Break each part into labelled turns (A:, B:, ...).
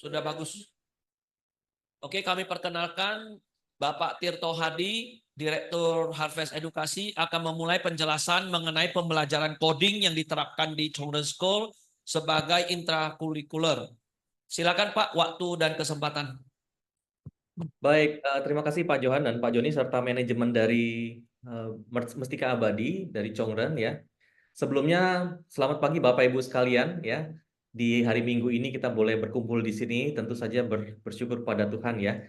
A: Sudah bagus. Oke, kami perkenalkan Bapak Tirto Hadi, Direktur Harvest Edukasi, akan memulai penjelasan mengenai pembelajaran coding yang diterapkan di Chongren School sebagai intrakurikuler. Silakan Pak, waktu dan kesempatan.
B: Baik, terima kasih Pak Johan dan Pak Joni serta manajemen dari Mestika Abadi dari Chongren ya. Sebelumnya selamat pagi Bapak Ibu sekalian ya. Di hari Minggu ini kita boleh berkumpul di sini, tentu saja bersyukur pada Tuhan ya.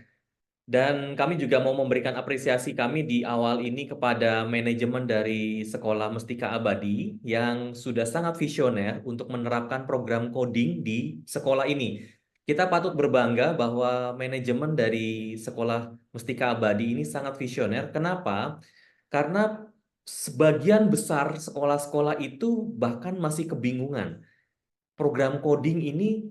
B: Dan kami juga mau memberikan apresiasi kami di awal ini kepada manajemen dari Sekolah Mestika Abadi yang sudah sangat visioner untuk menerapkan program coding di sekolah ini. Kita patut berbangga bahwa manajemen dari Sekolah Mestika Abadi ini sangat visioner. Kenapa? Karena sebagian besar sekolah-sekolah itu bahkan masih kebingungan. Program coding ini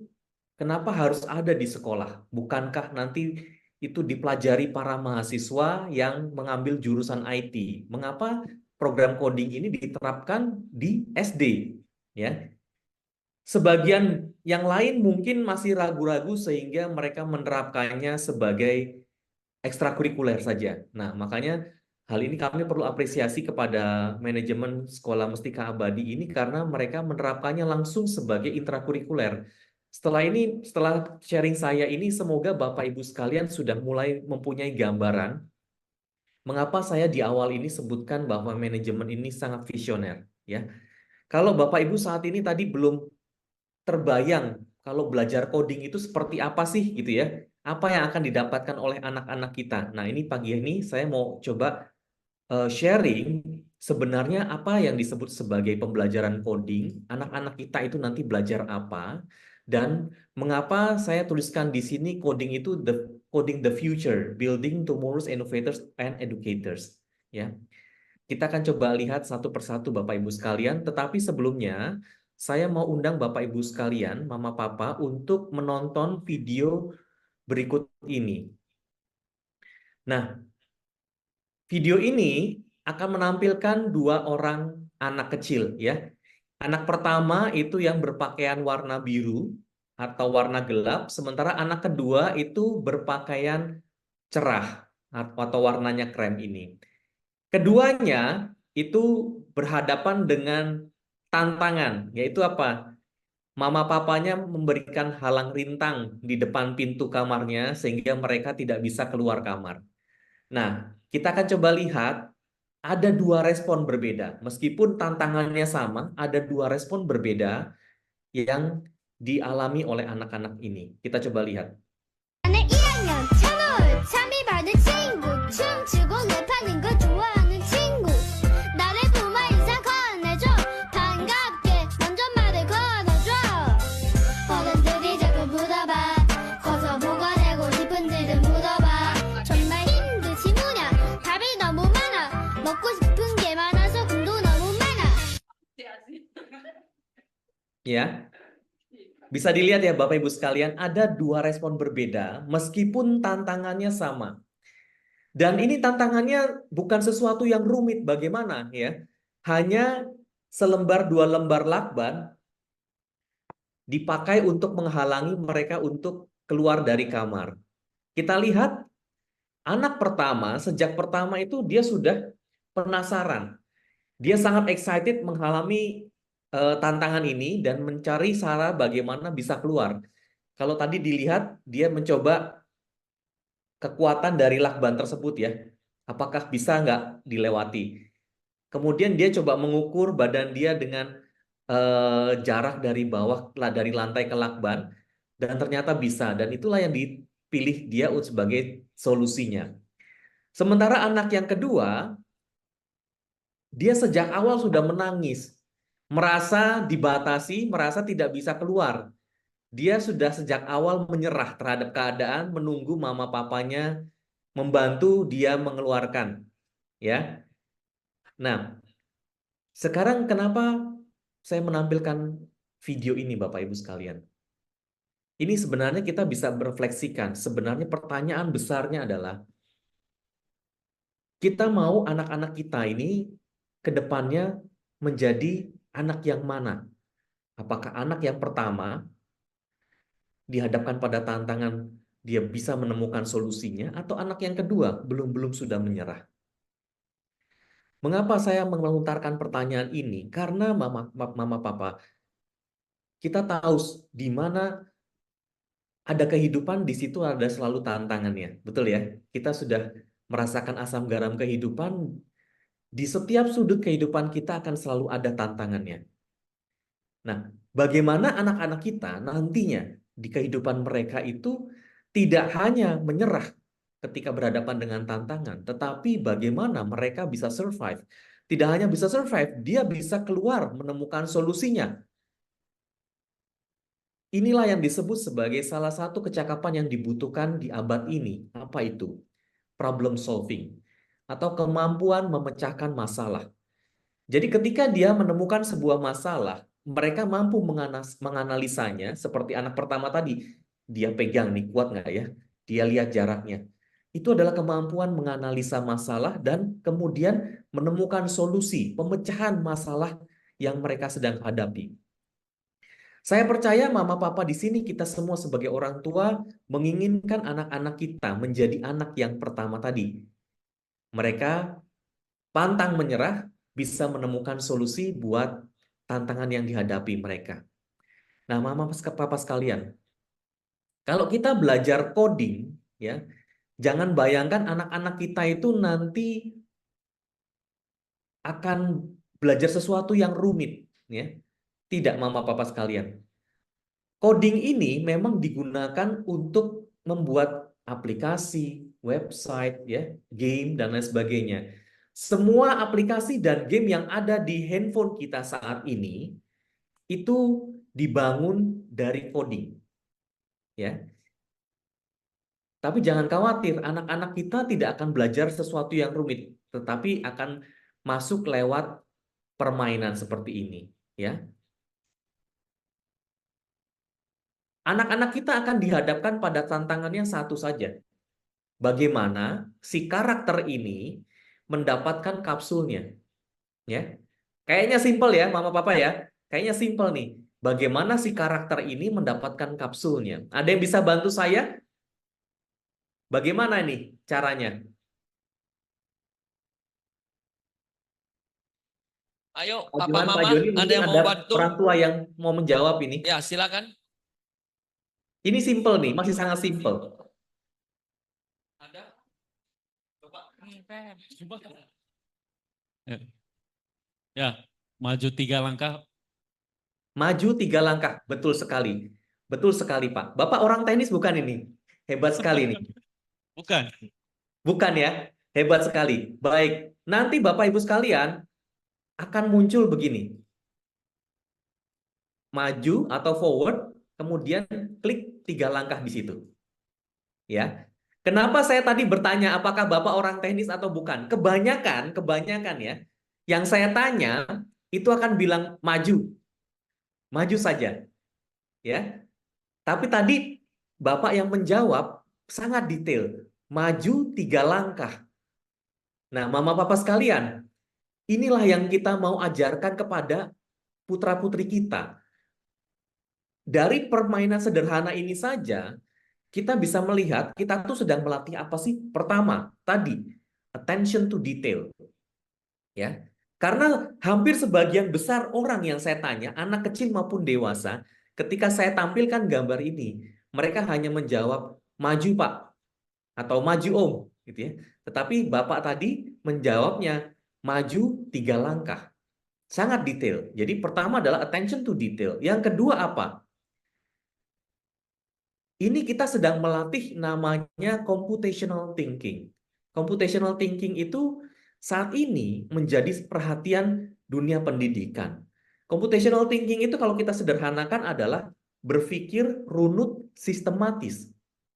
B: kenapa harus ada di sekolah? Bukankah nanti itu dipelajari para mahasiswa yang mengambil jurusan IT? Mengapa program coding ini diterapkan di SD? Ya, sebagian yang lain mungkin masih ragu-ragu sehingga mereka menerapkannya sebagai ekstrakurikuler saja. Nah, makanya hal ini kami perlu apresiasi kepada manajemen Sekolah Mestika Abadi ini karena mereka menerapkannya langsung sebagai intrakurikuler. Setelah sharing saya ini, semoga Bapak Ibu sekalian sudah mulai mempunyai gambaran mengapa saya di awal ini sebutkan bahwa manajemen ini sangat visioner. Ya, kalau Bapak Ibu saat ini tadi belum terbayang kalau belajar coding itu seperti apa sih gitu ya. Apa yang akan didapatkan oleh anak-anak kita. Nah, ini pagi ini saya mau coba sharing sebenarnya apa yang disebut sebagai pembelajaran coding. Anak-anak kita itu nanti belajar apa dan mengapa saya tuliskan di sini coding itu coding the future, building tomorrow's innovators and educators. Ya. Kita akan coba lihat satu persatu Bapak Ibu sekalian, tetapi sebelumnya saya mau undang Bapak Ibu sekalian, Mama Papa, untuk menonton video berikut ini. Nah, video ini akan menampilkan dua orang anak kecil ya. Anak pertama itu yang berpakaian warna biru atau warna gelap, sementara anak kedua itu berpakaian cerah atau warnanya krem ini. Keduanya itu berhadapan dengan tantangan, yaitu apa? Mama papanya memberikan halang rintang di depan pintu kamarnya sehingga mereka tidak bisa keluar kamar. Nah, kita akan coba lihat ada dua respon berbeda. Meskipun tantangannya sama, ada dua respon berbeda yang dialami oleh anak-anak ini. Kita coba lihat.
C: 나는 1학년 찬호울 참이 받은 친구 춤추고 랩하는 거 좋아하는 친구 나를 부모 인사 건네줘 반갑게 먼저 말을 걸어줘 어른들이 자꾸 물어봐 커서 뭐가 되고 싶은지를 물어봐 정말 힘드시 뭐냐 답이 너무 많아 먹고 싶은 게 많아서 꿈도 너무 많아
B: Ya, bisa dilihat ya Bapak Ibu sekalian, ada dua respon berbeda meskipun tantangannya sama. Dan ini tantangannya bukan sesuatu yang rumit bagaimana ya. Hanya selembar dua lembar lakban dipakai untuk menghalangi mereka untuk keluar dari kamar. Kita lihat anak pertama, sejak pertama itu dia sudah penasaran. Dia sangat excited mengalami tantangan ini dan mencari cara bagaimana bisa keluar. Kalau tadi dilihat, dia mencoba kekuatan dari lakban tersebut ya. Apakah bisa nggak dilewati? Kemudian dia coba mengukur badan dia dengan jarak dari bawah, dari lantai ke lakban, dan ternyata bisa. Dan itulah yang dipilih dia sebagai solusinya. Sementara anak yang kedua, dia sejak awal sudah menangis. Merasa dibatasi, merasa tidak bisa keluar. Dia sudah sejak awal menyerah terhadap keadaan, menunggu mama papanya membantu dia mengeluarkan. Ya. Nah, sekarang kenapa saya menampilkan video ini Bapak Ibu sekalian? Ini sebenarnya kita bisa berefleksikan. Sebenarnya pertanyaan besarnya adalah kita mau anak-anak kita ini ke depannya menjadi anak yang mana? Apakah anak yang pertama dihadapkan pada tantangan, dia bisa menemukan solusinya, atau anak yang kedua belum sudah menyerah. Mengapa saya melontarkan pertanyaan ini? Karena mama papa, kita tahu di mana ada kehidupan, di situ ada selalu tantangannya. Betul ya? Kita sudah merasakan asam garam kehidupan, di setiap sudut kehidupan kita akan selalu ada tantangannya. Nah, bagaimana anak-anak kita nantinya di kehidupan mereka itu tidak hanya menyerah ketika berhadapan dengan tantangan, tetapi bagaimana mereka bisa survive. Tidak hanya bisa survive, dia bisa keluar menemukan solusinya. Inilah yang disebut sebagai salah satu kecakapan yang dibutuhkan di abad ini. Apa itu? Problem solving, atau kemampuan memecahkan masalah. Jadi ketika dia menemukan sebuah masalah, mereka mampu menganalisanya seperti anak pertama tadi. Dia pegang nih, kuat nggak ya? Dia lihat jaraknya. Itu adalah kemampuan menganalisa masalah dan kemudian menemukan solusi, pemecahan masalah yang mereka sedang hadapi. Saya percaya mama papa di sini kita semua sebagai orang tua menginginkan anak-anak kita menjadi anak yang pertama tadi. Mereka pantang menyerah, bisa menemukan solusi buat tantangan yang dihadapi mereka. Nah, mama papa sekalian, kalau kita belajar coding, ya, jangan bayangkan anak-anak kita itu nanti akan belajar sesuatu yang rumit, ya. Tidak, mama papa sekalian. Coding ini memang digunakan untuk membuat aplikasi, website, ya, game dan lain sebagainya. Semua aplikasi dan game yang ada di handphone kita saat ini itu dibangun dari coding, ya. Tapi jangan khawatir, anak-anak kita tidak akan belajar sesuatu yang rumit, tetapi akan masuk lewat permainan seperti ini, ya. Anak-anak kita akan dihadapkan pada tantangan yang satu saja. Bagaimana si karakter ini mendapatkan kapsulnya, ya? Kayaknya simpel ya, mama papa ya. Kayaknya simpel nih. Bagaimana si karakter ini mendapatkan kapsulnya? Ada yang bisa bantu saya? Bagaimana nih caranya?
A: Ayo,
B: Pak
A: Papa
B: Johan, Pak
A: Mama,
B: Joni,
A: ada
B: mungkin
A: yang mau
B: ada
A: bantu?
B: orang tua yang mau menjawab ini.
A: Ya, silakan.
B: Ini simpel nih, masih sangat simpel.
A: Ada? Coba.
D: Ya, maju 3 langkah.
B: Maju 3 langkah, betul sekali. Betul sekali, Pak. Bapak orang teknis bukan ini? Hebat sekali nih.
D: Bukan.
B: Bukan ya? Hebat sekali. Baik, nanti Bapak Ibu sekalian akan muncul begini. Maju atau forward, kemudian klik 3 langkah di situ. Ya. Kenapa saya tadi bertanya apakah Bapak orang teknis atau bukan? Kebanyakan ya, yang saya tanya itu akan bilang maju. Maju saja. Ya. Tapi tadi Bapak yang menjawab sangat detail. Maju 3 langkah. Nah, Mama Papa sekalian, inilah yang kita mau ajarkan kepada putra-putri kita. Dari permainan sederhana ini saja, kita bisa melihat kita tuh sedang melatih apa sih? Pertama, tadi attention to detail. Ya. Karena hampir sebagian besar orang yang saya tanya, anak kecil maupun dewasa, ketika saya tampilkan gambar ini, mereka hanya menjawab maju, Pak, atau maju, Om, gitu ya. Tetapi Bapak tadi menjawabnya maju 3 langkah. Sangat detail. Jadi pertama adalah attention to detail. Yang kedua apa? Ini kita sedang melatih namanya computational thinking. Computational thinking itu saat ini menjadi perhatian dunia pendidikan. Computational thinking itu kalau kita sederhanakan adalah berpikir runut sistematis.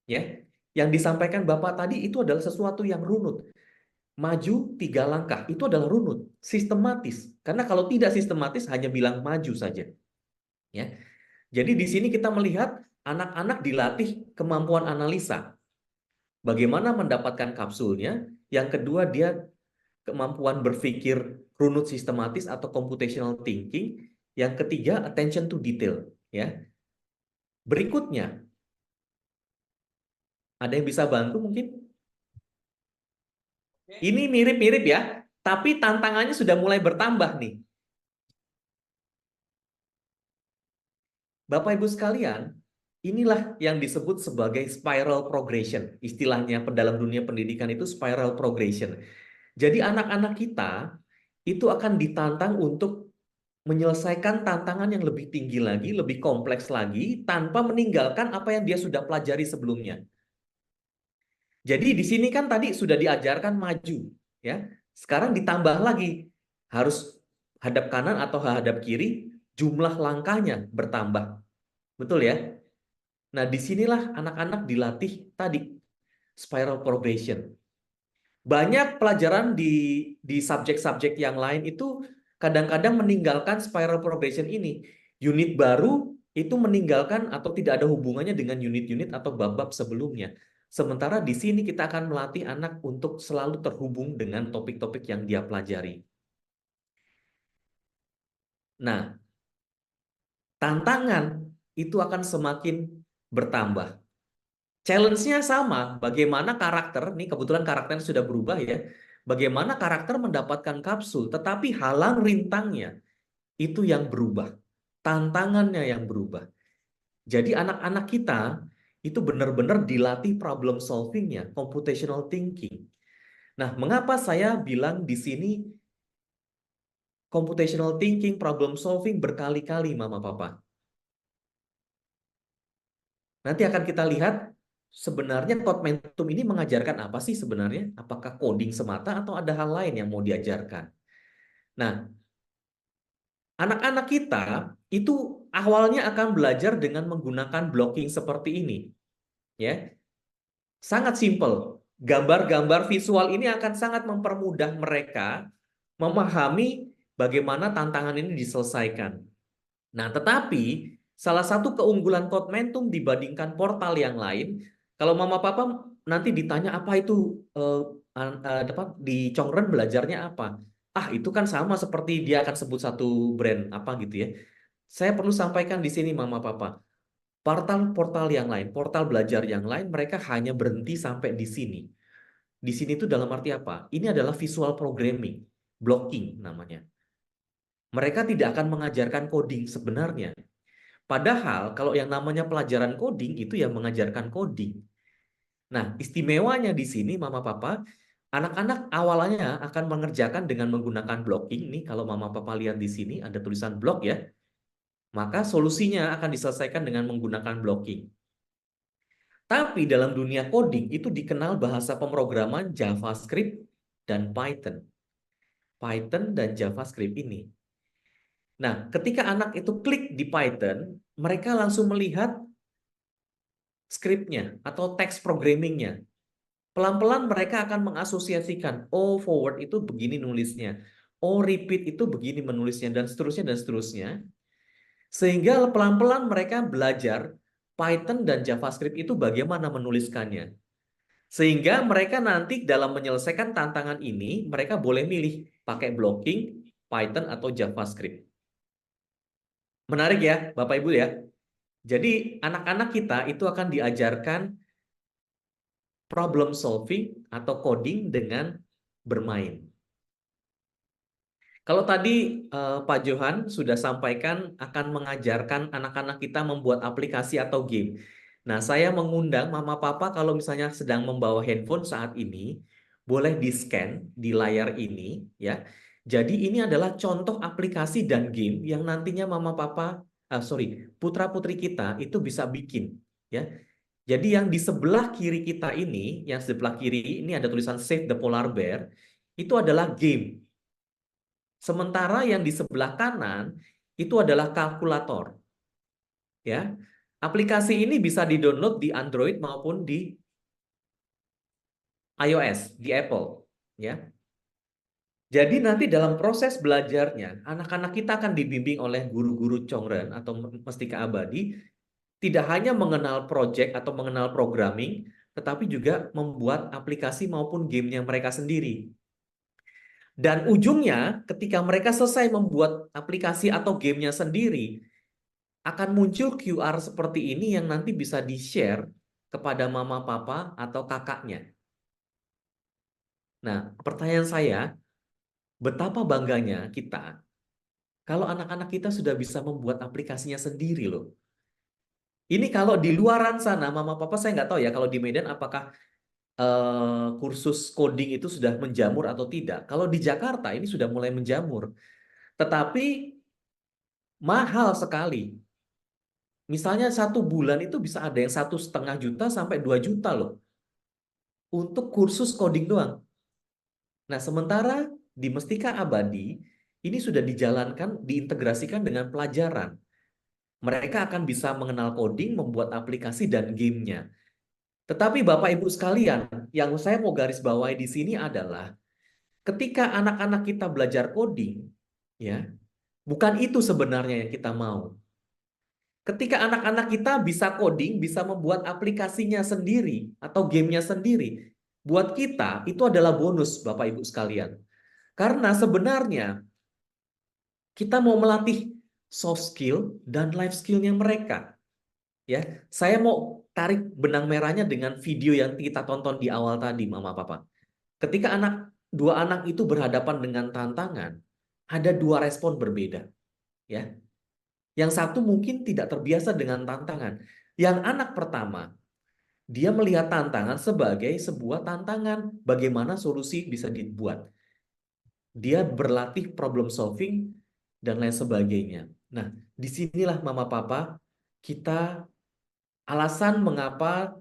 B: Ya, yang disampaikan Bapak tadi itu adalah sesuatu yang runut. Maju 3 langkah, itu adalah runut, sistematis. Karena kalau tidak sistematis hanya bilang maju saja. Ya. Jadi di sini kita melihat anak-anak dilatih kemampuan analisa. Bagaimana mendapatkan kapsulnya? Yang kedua dia kemampuan berpikir runut sistematis atau computational thinking. Yang ketiga attention to detail. Ya. Berikutnya Ada yang bisa bantu mungkin? Ini mirip-mirip ya, tapi tantangannya sudah mulai bertambah nih. Bapak Ibu sekalian, inilah yang disebut sebagai spiral progression. Istilahnya dalam dunia pendidikan itu spiral progression. Jadi anak-anak kita itu akan ditantang untuk menyelesaikan tantangan yang lebih tinggi lagi, lebih kompleks lagi, tanpa meninggalkan apa yang dia sudah pelajari sebelumnya. Jadi di sini kan tadi sudah diajarkan maju, ya. Sekarang ditambah lagi, harus hadap kanan atau hadap kiri, jumlah langkahnya bertambah. Betul ya? Nah, disinilah anak-anak dilatih tadi, spiral progression. Banyak pelajaran di subjek-subjek yang lain itu kadang-kadang meninggalkan spiral progression ini. Unit baru itu meninggalkan atau tidak ada hubungannya dengan unit-unit atau bab-bab sebelumnya. Sementara di sini kita akan melatih anak untuk selalu terhubung dengan topik-topik yang dia pelajari. Nah, tantangan itu akan semakin bertambah. Challenge-nya sama, bagaimana karakter, nih kebetulan karakternya sudah berubah ya, bagaimana karakter mendapatkan kapsul, tetapi halang rintangnya itu yang berubah, tantangannya yang berubah. Jadi anak-anak kita itu benar-benar dilatih problem solving-nya, computational thinking. Nah, mengapa saya bilang di sini computational thinking, problem solving berkali-kali, Mama Papa? Nanti akan kita lihat sebenarnya Codmentum ini mengajarkan apa sih sebenarnya? Apakah coding semata atau ada hal lain yang mau diajarkan? Nah, anak-anak kita itu awalnya akan belajar dengan menggunakan blocking seperti ini. Ya. Sangat simpel. Gambar-gambar visual ini akan sangat mempermudah mereka memahami bagaimana tantangan ini diselesaikan. Nah, tetapi salah satu keunggulan Codmentum dibandingkan portal yang lain, kalau Mama Papa nanti ditanya apa itu di Chongren belajarnya apa? Ah, itu kan sama seperti dia akan sebut satu brand apa gitu ya. Saya perlu sampaikan di sini Mama Papa. Portal-portal yang lain, portal belajar yang lain, mereka hanya berhenti sampai di sini. Di sini itu dalam arti apa? Ini adalah visual programming, blocking namanya. Mereka tidak akan mengajarkan coding sebenarnya. Padahal kalau yang namanya pelajaran coding itu yang mengajarkan coding. Nah, istimewanya di sini Mama Papa, anak-anak awalnya akan mengerjakan dengan menggunakan blocking. Nih kalau Mama Papa lihat di sini ada tulisan block ya. Maka solusinya akan diselesaikan dengan menggunakan blocking. Tapi dalam dunia coding itu dikenal bahasa pemrograman JavaScript dan Python. Python dan JavaScript ini. Nah, ketika anak itu klik di Python, mereka langsung melihat skripnya atau teks programmingnya. Pelan-pelan mereka akan mengasosiasikan, oh forward itu begini nulisnya, oh repeat itu begini menulisnya, dan seterusnya dan seterusnya. Sehingga pelan-pelan mereka belajar Python dan JavaScript itu bagaimana menuliskannya. Sehingga mereka nanti dalam menyelesaikan tantangan ini, mereka boleh milih pakai blocking, Python atau JavaScript. Menarik ya, Bapak Ibu ya. Jadi anak-anak kita itu akan diajarkan problem solving atau coding dengan bermain. Kalau tadi Pak Johan sudah sampaikan akan mengajarkan anak-anak kita membuat aplikasi atau game. Nah, saya mengundang Mama Papa kalau misalnya sedang membawa handphone saat ini, boleh di-scan di layar ini ya. Jadi ini adalah contoh aplikasi dan game yang nantinya Mama Papa, putra-putri kita itu bisa bikin ya. Jadi yang di sebelah kiri kita ini, yang sebelah kiri ini ada tulisan Save the Polar Bear, itu adalah game. Sementara yang di sebelah kanan itu adalah kalkulator. Ya. Aplikasi ini bisa di-download di Android maupun di iOS, di Apple, ya. Jadi nanti dalam proses belajarnya, anak-anak kita akan dibimbing oleh guru-guru Chongren atau Mestika Abadi, tidak hanya mengenal project atau mengenal programming, tetapi juga membuat aplikasi maupun gamenya mereka sendiri. Dan ujungnya, ketika mereka selesai membuat aplikasi atau gamenya sendiri, akan muncul QR seperti ini yang nanti bisa di-share kepada mama papa atau kakaknya. Nah, pertanyaan saya, betapa bangganya kita kalau anak-anak kita sudah bisa membuat aplikasinya sendiri loh. Ini kalau di luaran sana, mama papa saya nggak tahu ya, kalau di Medan apakah kursus coding itu sudah menjamur atau tidak. Kalau di Jakarta ini sudah mulai menjamur. Tetapi mahal sekali. Misalnya 1 bulan itu bisa ada yang 1,5 juta sampai 2 juta loh. Untuk kursus coding doang. Nah, sementara di Mestika Abadi, ini sudah dijalankan, diintegrasikan dengan pelajaran. Mereka akan bisa mengenal coding, membuat aplikasi dan gamenya. Tetapi Bapak Ibu sekalian, yang saya mau garis bawahi di sini adalah ketika anak-anak kita belajar coding, ya, bukan itu sebenarnya yang kita mau. Ketika anak-anak kita bisa coding, bisa membuat aplikasinya sendiri atau gamenya sendiri, buat kita itu adalah bonus, Bapak Ibu sekalian. Karena sebenarnya kita mau melatih soft skill dan life skill-nya mereka. Ya, saya mau tarik benang merahnya dengan video yang kita tonton di awal tadi, Mama Papa. Ketika dua anak itu berhadapan dengan tantangan, ada 2 respon berbeda. Ya, yang satu mungkin tidak terbiasa dengan tantangan. Yang anak pertama, dia melihat tantangan sebagai sebuah tantangan. Bagaimana solusi bisa dibuat. Dia berlatih problem solving dan lain sebagainya. Nah, disinilah Mama Papa kita alasan mengapa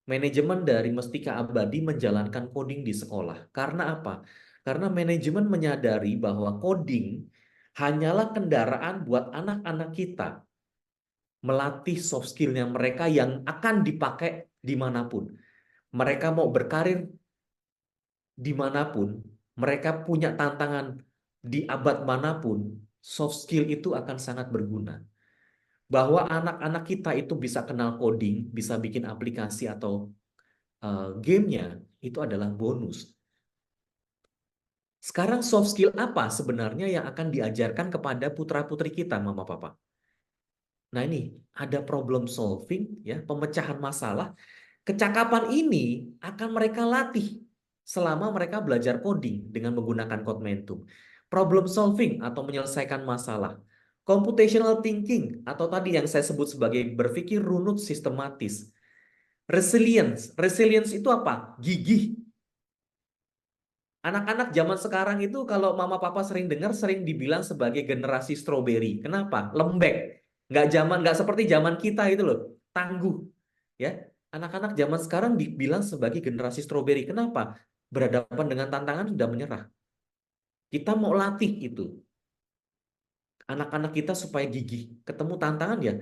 B: manajemen dari Mestika Abadi menjalankan coding di sekolah. Karena apa? Karena manajemen menyadari bahwa coding hanyalah kendaraan buat anak-anak kita melatih soft skill-nya mereka yang akan dipakai dimanapun. Mereka mau berkarir dimanapun, mereka punya tantangan di abad manapun, soft skill itu akan sangat berguna. Bahwa anak-anak kita itu bisa kenal coding, bisa bikin aplikasi atau gamenya, itu adalah bonus. Sekarang soft skill apa sebenarnya yang akan diajarkan kepada putra-putri kita, Mama Papa? Nah ini, ada problem solving, ya, pemecahan masalah. Kecakapan ini akan mereka latih selama mereka belajar coding dengan menggunakan Codementum. Problem solving atau menyelesaikan masalah. Computational thinking atau tadi yang saya sebut sebagai berpikir runut sistematis. Resilience. Resilience itu apa? Gigih. Anak-anak zaman sekarang itu kalau mama papa sering dengar sering dibilang sebagai generasi strawberry. Kenapa? Lembek. Nggak seperti zaman kita itu loh. Tangguh. Ya. Anak-anak zaman sekarang dibilang sebagai generasi strawberry. Kenapa? Berhadapan dengan tantangan sudah menyerah. Kita mau latih itu. Anak-anak kita supaya gigih. Ketemu tantangan ya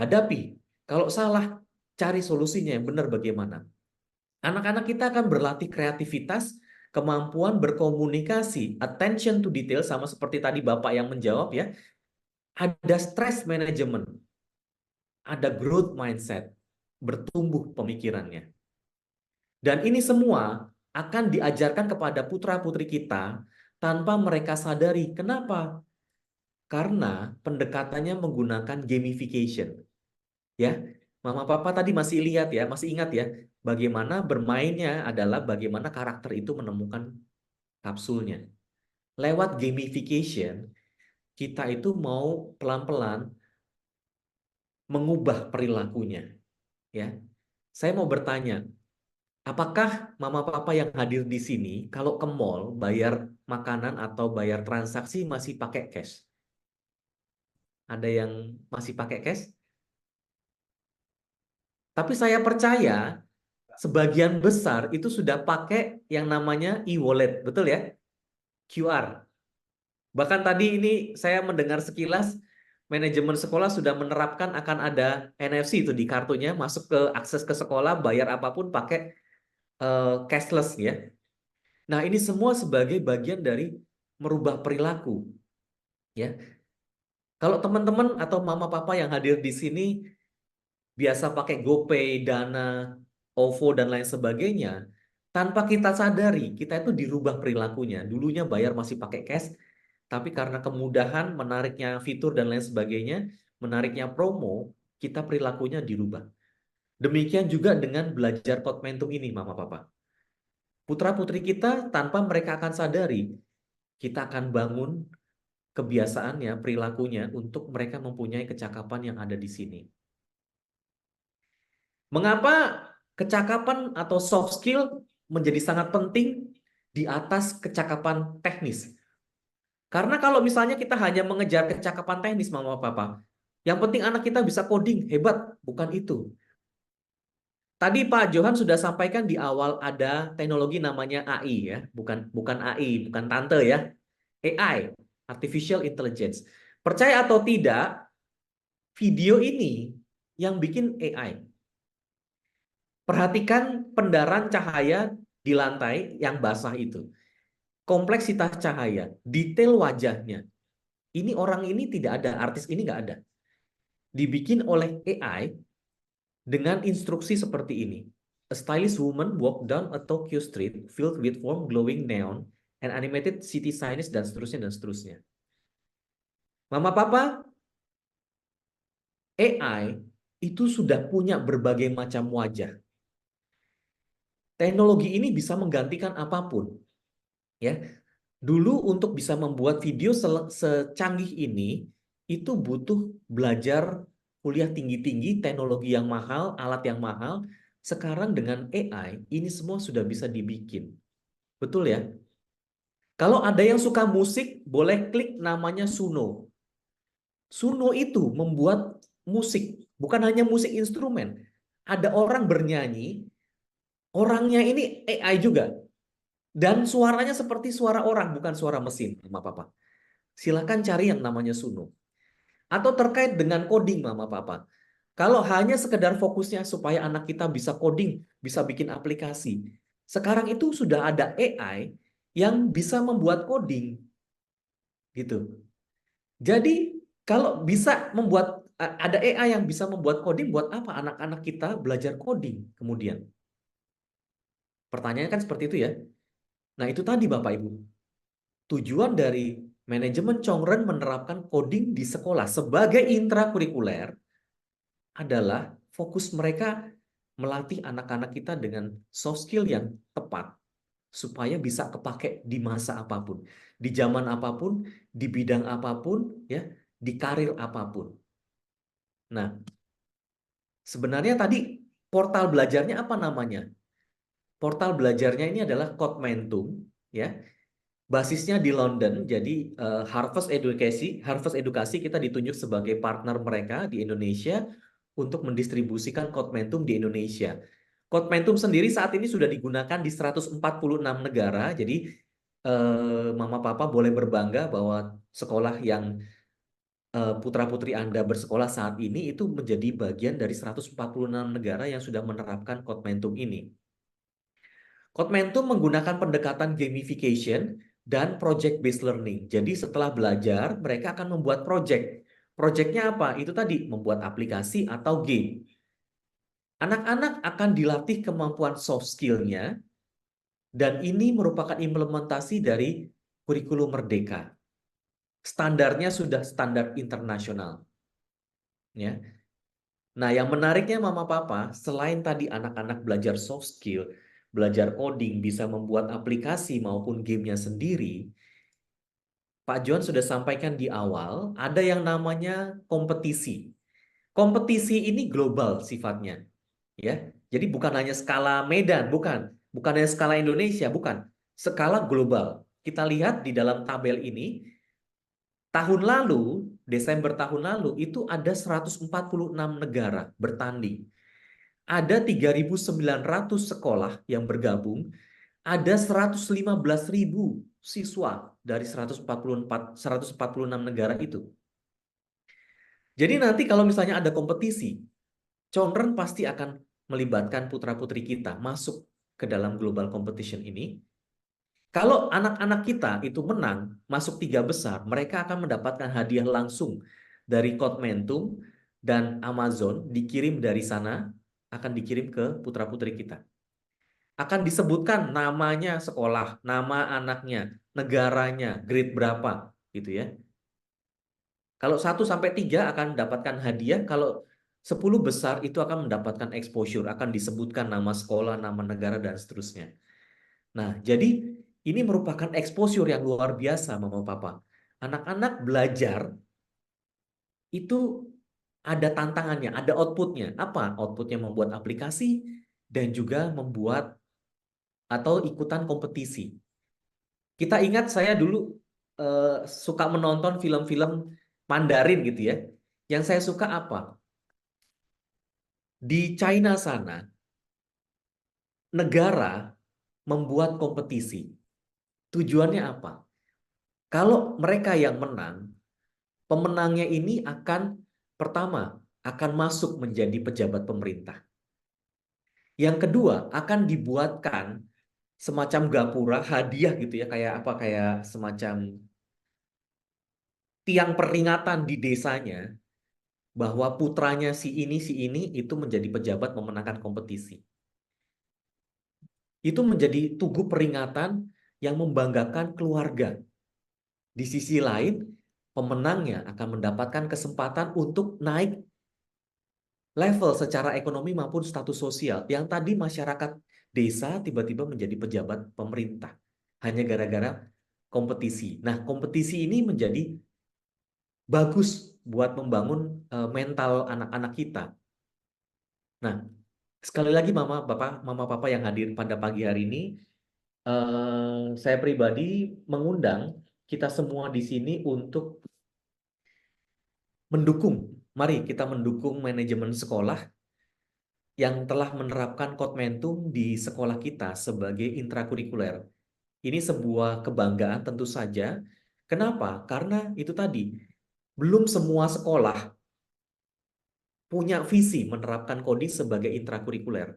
B: hadapi. Kalau salah, cari solusinya yang benar bagaimana. Anak-anak kita akan berlatih kreativitas, kemampuan berkomunikasi, attention to detail, sama seperti tadi Bapak yang menjawab ya. Ada stress management, ada growth mindset, bertumbuh pemikirannya. Dan ini semua akan diajarkan kepada putra-putri kita tanpa mereka sadari. Kenapa? Karena pendekatannya menggunakan gamification. Ya, Mama Papa tadi masih lihat ya, masih ingat ya, bagaimana bermainnya adalah bagaimana karakter itu menemukan kapsulnya. Lewat gamification, kita itu mau pelan-pelan mengubah perilakunya. Ya, saya mau bertanya, apakah Mama Papa yang hadir di sini kalau ke mall bayar makanan atau bayar transaksi masih pakai cash? Ada yang masih pakai cash? Tapi saya percaya sebagian besar itu sudah pakai yang namanya e-wallet, betul ya? QR. Bahkan tadi ini saya mendengar sekilas manajemen sekolah sudah menerapkan akan ada NFC itu di kartunya, masuk ke akses ke sekolah, bayar apapun pakai cashless ya. Nah, ini semua sebagai bagian dari merubah perilaku. Ya. Kalau teman-teman atau mama papa yang hadir di sini biasa pakai GoPay, Dana, OVO dan lain sebagainya, tanpa kita sadari, kita itu dirubah perilakunya. Dulunya bayar masih pakai cash, tapi karena kemudahan, menariknya fitur dan lain sebagainya, menariknya promo, kita perilakunya dirubah. Demikian juga dengan belajar Codmentum ini, Mama Papa. Putra-putri kita tanpa mereka akan sadari, kita akan bangun kebiasaannya, perilakunya untuk mereka mempunyai kecakapan yang ada di sini. Mengapa kecakapan atau soft skill menjadi sangat penting di atas kecakapan teknis? Karena kalau misalnya kita hanya mengejar kecakapan teknis, Mama Papa, yang penting anak kita bisa coding, hebat, bukan itu. Tadi Pak Johan sudah sampaikan di awal ada teknologi namanya AI ya, bukan AI, bukan tante ya. AI, Artificial Intelligence. Percaya atau tidak, video ini yang bikin AI. Perhatikan pendarahan cahaya di lantai yang basah itu. Kompleksitas cahaya, detail wajahnya. Ini orang ini tidak ada, artis ini nggak ada. Dibikin oleh AI dengan instruksi seperti ini. A stylish woman walk down a Tokyo street filled with warm glowing neon and animated city signs dan seterusnya dan seterusnya. Mama Papa, AI itu sudah punya berbagai macam wajah. Teknologi ini bisa menggantikan apapun. Ya. Dulu untuk bisa membuat video secanggih ini itu butuh belajar kuliah tinggi-tinggi, teknologi yang mahal, alat yang mahal. Sekarang dengan AI, ini semua sudah bisa dibikin. Betul ya? Kalau ada yang suka musik, boleh klik namanya Suno. Suno itu membuat musik, bukan hanya musik instrumen. Ada orang bernyanyi, orangnya ini AI juga. Dan suaranya seperti suara orang, bukan suara mesin, Mama Papa. Silakan cari yang namanya Suno. Atau terkait dengan coding, Mama Papa. Kalau hanya sekedar fokusnya supaya anak kita bisa coding, bisa bikin aplikasi. Sekarang itu sudah ada AI yang bisa membuat coding. Gitu. Jadi kalau bisa membuat, ada AI yang bisa membuat coding, buat apa anak-anak kita belajar coding kemudian? Pertanyaannya kan seperti itu ya. Nah itu tadi Bapak Ibu. Tujuan dari manajemen Chongren menerapkan coding di sekolah sebagai intrakurikuler adalah fokus mereka melatih anak-anak kita dengan soft skill yang tepat supaya bisa kepake di masa apapun, di zaman apapun, di bidang apapun, ya, di karir apapun. Nah, sebenarnya tadi portal belajarnya apa namanya? Portal belajarnya ini adalah Codmentum, ya. Basisnya di London, jadi Harvard Edukasi kita ditunjuk sebagai partner mereka di Indonesia untuk mendistribusikan Codmentum di Indonesia. Codmentum sendiri saat ini sudah digunakan di 146 negara, jadi Mama Papa boleh berbangga bahwa sekolah yang putra-putri Anda bersekolah saat ini itu menjadi bagian dari 146 negara yang sudah menerapkan Codmentum ini. Codmentum menggunakan pendekatan gamification dan project-based learning. Jadi setelah belajar, mereka akan membuat project. Projectnya apa? Itu tadi, membuat aplikasi atau game. Anak-anak akan dilatih kemampuan soft skill-nya, dan ini merupakan implementasi dari kurikulum Merdeka. Standarnya sudah standar internasional. Ya. Nah, yang menariknya Mama Papa, selain tadi anak-anak belajar soft skill, belajar coding, bisa membuat aplikasi maupun gamenya sendiri, Pak John sudah sampaikan di awal, ada yang namanya kompetisi. Kompetisi ini global sifatnya, ya. Jadi bukan hanya skala Medan, bukan hanya skala Indonesia, bukan, skala global. Kita lihat di dalam tabel ini, tahun lalu, Desember tahun lalu, itu ada 146 negara bertanding. Ada 3.900 sekolah yang bergabung, ada 115.000 siswa dari 146 negara itu. Jadi nanti kalau misalnya ada kompetisi, Chongren pasti akan melibatkan putra-putri kita masuk ke dalam global competition ini. Kalau anak-anak kita itu menang, masuk 3 besar, mereka akan mendapatkan hadiah langsung dari Codmentum dan Amazon, dikirim dari sana, akan dikirim ke putra-putri kita. Akan disebutkan namanya sekolah, nama anaknya, negaranya, grade berapa, gitu ya. Kalau 1 sampai 3 akan mendapatkan hadiah, kalau 10 besar itu akan mendapatkan exposure, akan disebutkan nama sekolah, nama negara, dan seterusnya. Nah, jadi ini merupakan exposure yang luar biasa, Mama Papa. Anak-anak belajar itu ada tantangannya, ada outputnya. Apa? Outputnya membuat aplikasi dan juga membuat atau ikutan kompetisi. Kita ingat saya dulu suka menonton film-film Mandarin gitu ya. Yang saya suka apa? Di China sana, negara membuat kompetisi. Tujuannya apa? Kalau mereka yang menang, pemenangnya ini akan pertama akan masuk menjadi pejabat pemerintah. Yang kedua akan dibuatkan semacam gapura hadiah gitu ya, kayak apa, kayak semacam tiang peringatan di desanya bahwa putranya si ini itu menjadi pejabat memenangkan kompetisi. Itu menjadi tugu peringatan yang membanggakan keluarga. Di sisi lain, pemenangnya akan mendapatkan kesempatan untuk naik level secara ekonomi maupun status sosial. Yang tadi masyarakat desa tiba-tiba menjadi pejabat pemerintah. Hanya gara-gara kompetisi. Nah, kompetisi ini menjadi bagus buat membangun mental anak-anak kita. Nah, sekali lagi Mama Papa yang hadir pada pagi hari ini, saya pribadi mengundang kita semua di sini untuk mendukung. Mari kita mendukung manajemen sekolah yang telah menerapkan Kotmentum di sekolah kita sebagai intrakurikuler. Ini sebuah kebanggaan tentu saja. Kenapa? Karena itu tadi, belum semua sekolah punya visi menerapkan coding sebagai intrakurikuler,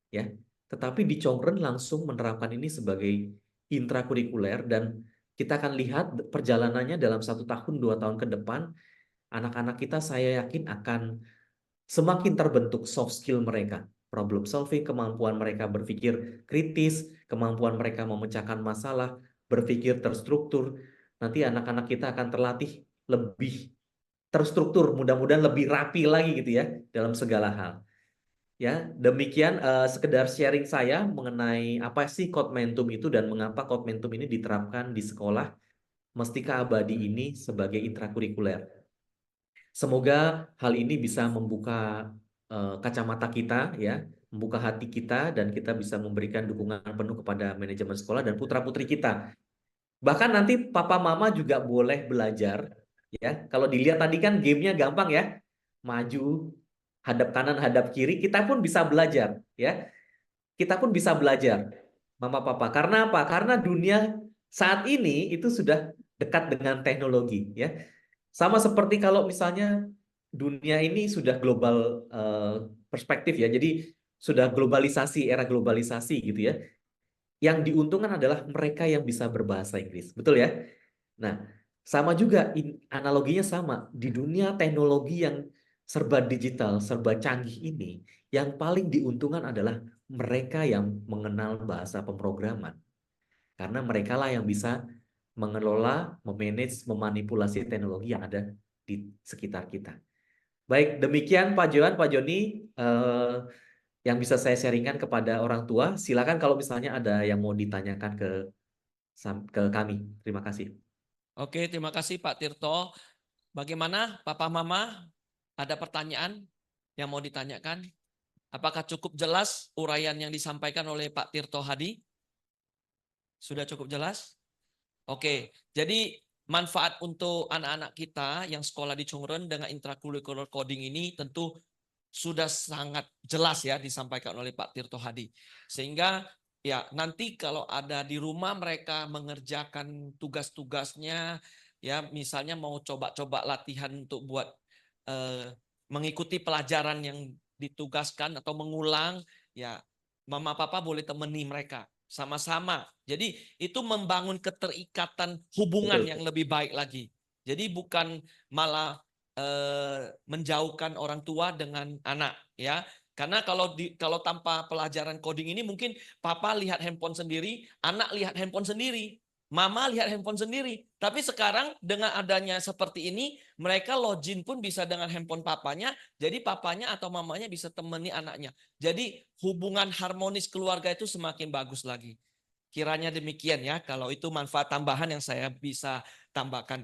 B: ya. Tetapi di Chongren langsung menerapkan ini sebagai intrakurikuler, dan kita akan lihat perjalanannya dalam 1 tahun 2 tahun ke depan. Anak-anak kita saya yakin akan semakin terbentuk soft skill mereka, problem solving, kemampuan mereka berpikir kritis, kemampuan mereka memecahkan masalah, berpikir terstruktur. Nanti anak-anak kita akan terlatih lebih terstruktur, mudah-mudahan lebih rapi lagi gitu ya dalam segala hal. Ya, demikian sekedar sharing saya mengenai apa sih Kotmentum itu dan mengapa Kotmentum ini diterapkan di sekolah Mestika Abadi ini sebagai intrakurikuler. Semoga hal ini bisa membuka kacamata kita ya, membuka hati kita, dan kita bisa memberikan dukungan penuh kepada manajemen sekolah dan putra-putri kita. Bahkan nanti papa mama juga boleh belajar ya. Kalau dilihat tadi kan gamenya gampang ya. Maju, hadap kanan, hadap kiri, kita pun bisa belajar ya. Kita pun bisa belajar, mama papa. Karena apa? Karena dunia saat ini itu sudah dekat dengan teknologi ya. Sama seperti kalau misalnya dunia ini sudah global perspektif ya. Jadi sudah globalisasi, era globalisasi gitu ya. Yang diuntungkan adalah mereka yang bisa berbahasa Inggris. Betul ya? Nah, sama juga analoginya sama. Di dunia teknologi yang serba digital, serba canggih ini, yang paling diuntungkan adalah mereka yang mengenal bahasa pemrograman. Karena mereka lah yang bisa mengelola, memanage, memanipulasi teknologi yang ada di sekitar kita. Baik, demikian Pak Johan, Pak Joni, yang bisa saya sharingkan kepada orang tua. Silakan kalau misalnya ada yang mau ditanyakan ke kami. Terima kasih.
A: Oke, terima kasih Pak Tirto. Bagaimana Papa Mama? Ada pertanyaan yang mau ditanyakan? Apakah cukup jelas uraian yang disampaikan oleh Pak Tirto Hadi? Sudah cukup jelas? Oke, jadi manfaat untuk anak-anak kita yang sekolah di Chongren dengan intrakurikuler coding ini tentu sudah sangat jelas ya disampaikan oleh Pak Tirto Hadi. Sehingga ya nanti kalau ada di rumah mereka mengerjakan tugas-tugasnya, ya misalnya mau coba-coba latihan untuk buat mengikuti pelajaran yang ditugaskan atau mengulang, ya mama papa boleh temani mereka sama-sama. Jadi itu membangun keterikatan hubungan
B: Betul.
A: yang lebih baik lagi. Jadi bukan malah menjauhkan orang tua dengan anak ya. Karena kalau tanpa pelajaran coding ini mungkin papa lihat handphone sendiri, anak lihat handphone sendiri. Mama lihat handphone sendiri. Tapi sekarang dengan adanya seperti ini, mereka login pun bisa dengan handphone papanya. Jadi papanya atau mamanya bisa temani anaknya. Jadi hubungan harmonis keluarga itu semakin bagus lagi. Kiranya demikian ya, kalau itu manfaat tambahan yang saya bisa tambahkan.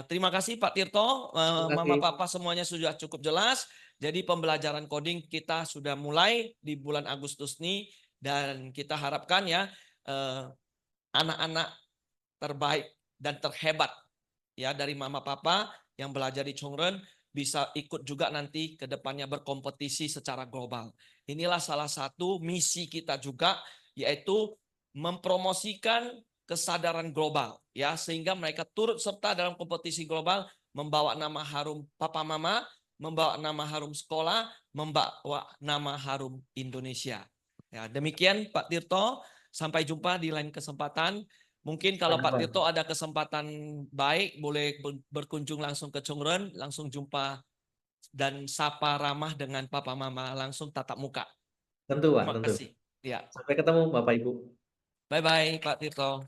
A: Terima kasih Pak Tirto,
B: Terima
A: Mama
B: kasih.
A: Papa semuanya sudah cukup jelas. Jadi pembelajaran coding kita sudah mulai di bulan Agustus ini dan kita harapkan ya anak-anak terbaik dan terhebat ya dari Mama Papa yang belajar di Chongren bisa ikut juga nanti ke depannya berkompetisi secara global. Inilah salah satu misi kita juga, yaitu mempromosikan kesadaran global ya, sehingga mereka turut serta dalam kompetisi global, membawa nama harum Papa Mama, membawa nama harum sekolah, membawa nama harum Indonesia. Ya, demikian Pak Tirto, sampai jumpa di lain kesempatan. Mungkin kalau Pak Tirto ada kesempatan baik, boleh berkunjung langsung ke Chongren, langsung jumpa dan sapa ramah dengan Papa Mama, langsung tatap muka.
B: Tentu, Pak,
A: Terima
B: tentu.
A: kasih. Ya,
B: Sampai ketemu, Bapak Ibu.
A: bye-bye Pak Tirto.